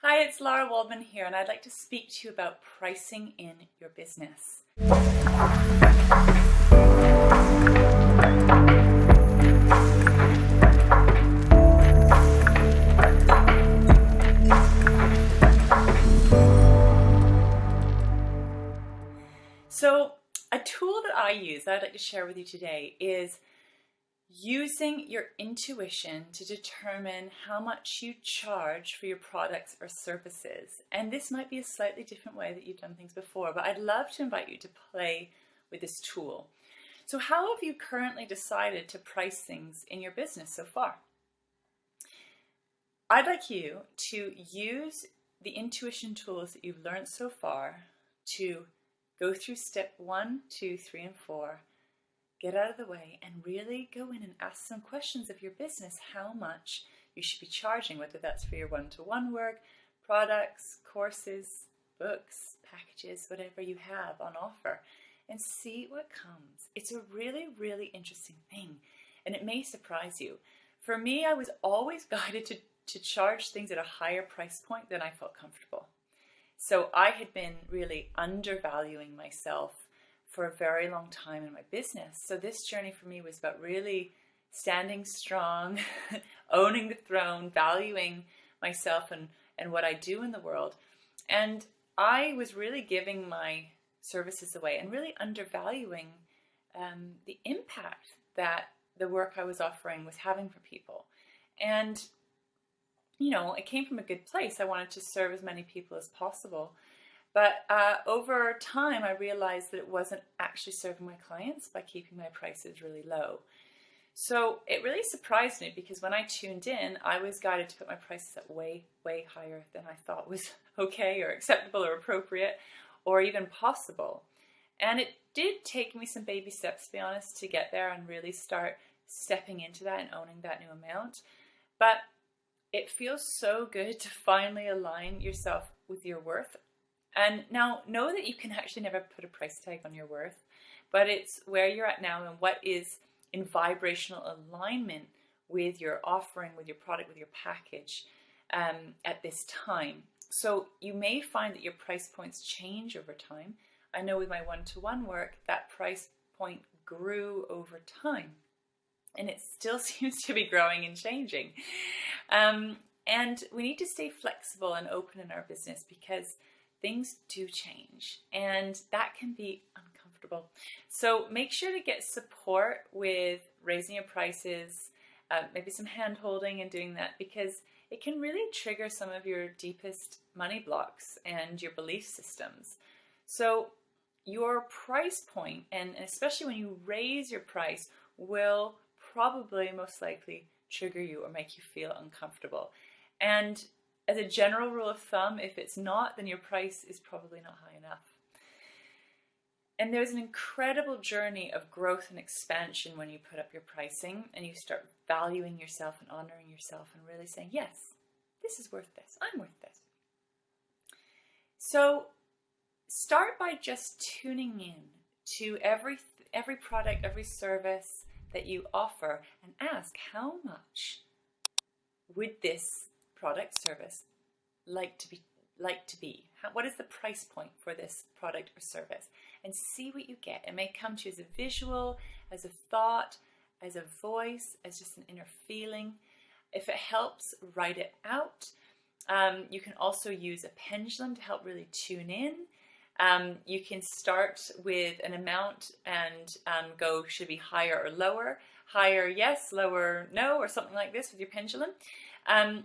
Hi, it's Lara Waldman here, and I'd like to speak to you about pricing in your business. So, a tool that I use that I'd like to share with you today is using your intuition to determine how much you charge for your products or services. And this might be a slightly different way that you've done things before, but I'd love to invite you to play with this tool. So how have you currently decided to price things in your business so far? I'd like you to use the intuition tools that you've learned so far to go through step 1, 2, 3, and 4. Get out of the way and really go in and ask some questions of your business, how much you should be charging, whether that's for your one-to-one work, products, courses, books, packages, whatever you have on offer, and see what comes. It's a really, really interesting thing, and it may surprise you. For me, I was always guided to charge things at a higher price point than I felt comfortable. So I had been really undervaluing myself for a very long time in my business. So this journey for me was about really standing strong, owning the throne, valuing myself and what I do in the world. And I was really giving my services away and really undervaluing the impact that the work I was offering was having for people. And, you know, it came from a good place. I wanted to serve as many people as possible. But over time, I realized that it wasn't actually serving my clients by keeping my prices really low. So it really surprised me because when I tuned in, I was guided to put my prices up way, way higher than I thought was okay or acceptable or appropriate or even possible. And it did take me some baby steps, to be honest, to get there and really start stepping into that and owning that new amount. But it feels so good to finally align yourself with your worth. And now know that you can actually never put a price tag on your worth, but it's where you're at now and what is in vibrational alignment with your offering, with your product, with your package at this time. So you may find that your price points change over time. I know with my one-to-one work, that price point grew over time and it still seems to be growing and changing. And we need to stay flexible and open in our business because things do change and that can be uncomfortable. So make sure to get support with raising your prices, maybe some hand holding and doing that, because it can really trigger some of your deepest money blocks and your belief systems. So your price point, and especially when you raise your price, will probably most likely trigger you or make you feel uncomfortable. And as a general rule of thumb, if it's not, then your price is probably not high enough. And there's an incredible journey of growth and expansion when you put up your pricing and you start valuing yourself and honoring yourself and really saying, yes, this is worth this. I'm worth this. So start by just tuning in to every product, every service that you offer and ask, how much would this product, service like to be? What is the price point for this product or service? And see what you get. It may come to you as a visual, as a thought, as a voice, as just an inner feeling. If it helps, write it out. You can also use a pendulum to help really tune in. You can start with an amount and go, should be higher or lower? Higher, yes, lower, no, or something like this with your pendulum. And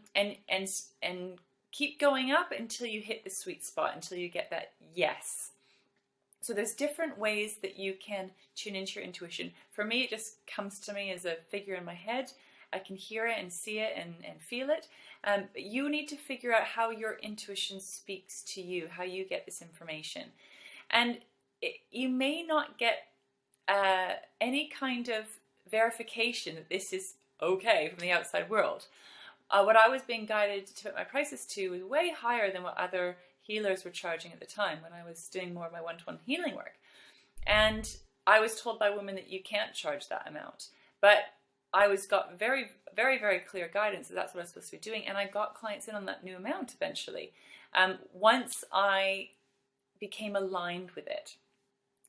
keep going up until you hit the sweet spot, until you get that yes. So there's different ways that you can tune into your intuition. For me, it just comes to me as a figure in my head. I can hear it and see it and feel it. But you need to figure out how your intuition speaks to you, how you get this information. And you may not get any kind of verification that this is okay from the outside world. What I was being guided to put my prices to was way higher than what other healers were charging at the time when I was doing more of my one-to-one healing work. And I was told by women that you can't charge that amount. But I got very, very, very clear guidance that that's what I was supposed to be doing, and I got clients in on that new amount eventually, once I became aligned with it.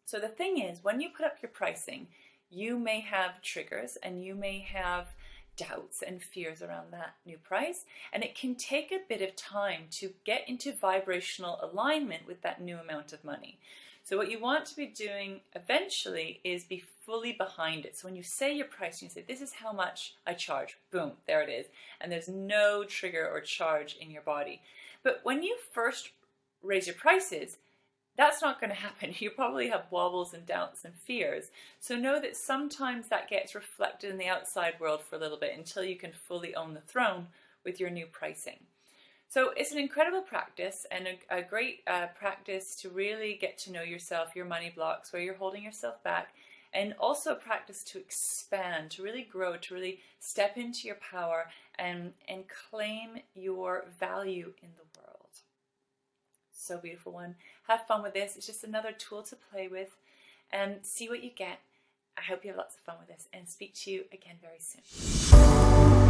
So the thing is, when you put up your pricing, you may have triggers and you may have doubts and fears around that new price, and it can take a bit of time to get into vibrational alignment with that new amount of money. So what you want to be doing eventually is be fully behind it. So when you say your price, you say, this is how much I charge, boom, there it is, and there's no trigger or charge in your body. But when you first raise your prices, that's not going to happen. You probably have wobbles and doubts and fears. So know that sometimes that gets reflected in the outside world for a little bit until you can fully own the throne with your new pricing. So it's an incredible practice and a great practice to really get to know yourself, your money blocks, where you're holding yourself back, and also a practice to expand, to really grow, to really step into your power and claim your value in the world. So beautiful one. Have fun with this. It's just another tool to play with and see what you get. I hope you have lots of fun with this and speak to you again very soon.